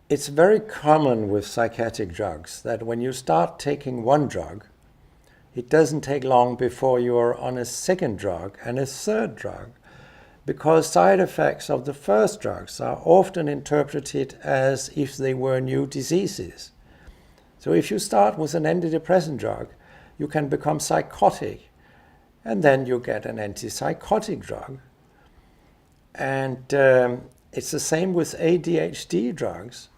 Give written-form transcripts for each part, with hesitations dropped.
It's very common with psychiatric drugs that when you start taking one drug, it doesn't take long before you're on a second drug and a third drug, because side effects of the first drugs are often interpreted as if they were new diseases. So if you start with an antidepressant drug, you can become psychotic, and then you get an antipsychotic drug. And it's the same with ADHD drugs.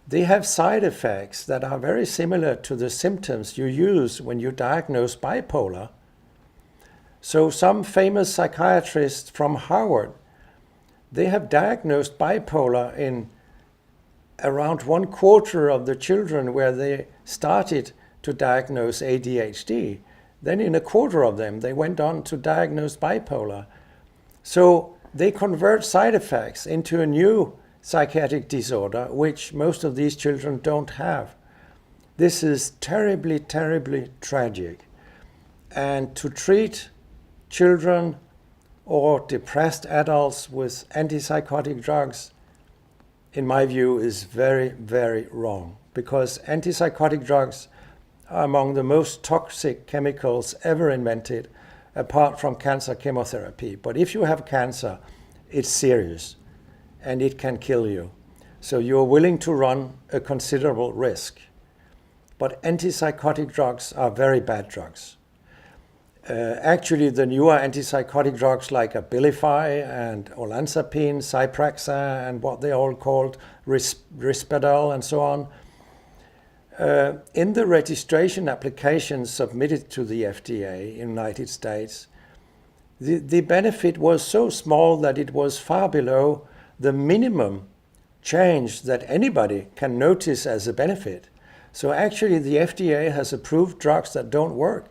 They have side effects that are very similar to the symptoms you use when you diagnose bipolar. So some famous psychiatrists from Harvard, they have diagnosed bipolar in around 1/4 of the children where they started to diagnose ADHD. Then in 1/4 of them, they went on to diagnose bipolar. So they convert side effects into a new psychiatric disorder, which most of these children don't have. This is terribly, terribly tragic. And to treat children or depressed adults with antipsychotic drugs, in my view, is very, very wrong, because antipsychotic drugs are among the most toxic chemicals ever invented, apart from cancer chemotherapy. But if you have cancer, it's serious and it can kill you. So you're willing to run a considerable risk. But antipsychotic drugs are very bad drugs. Actually, the newer antipsychotic drugs like Abilify and olanzapine, Zyprexa, and what they all called, Risperdal and so on, in the registration applications submitted to the FDA in the United States, the benefit was so small that it was far below the minimum change that anybody can notice as a benefit. So actually the FDA has approved drugs that don't work.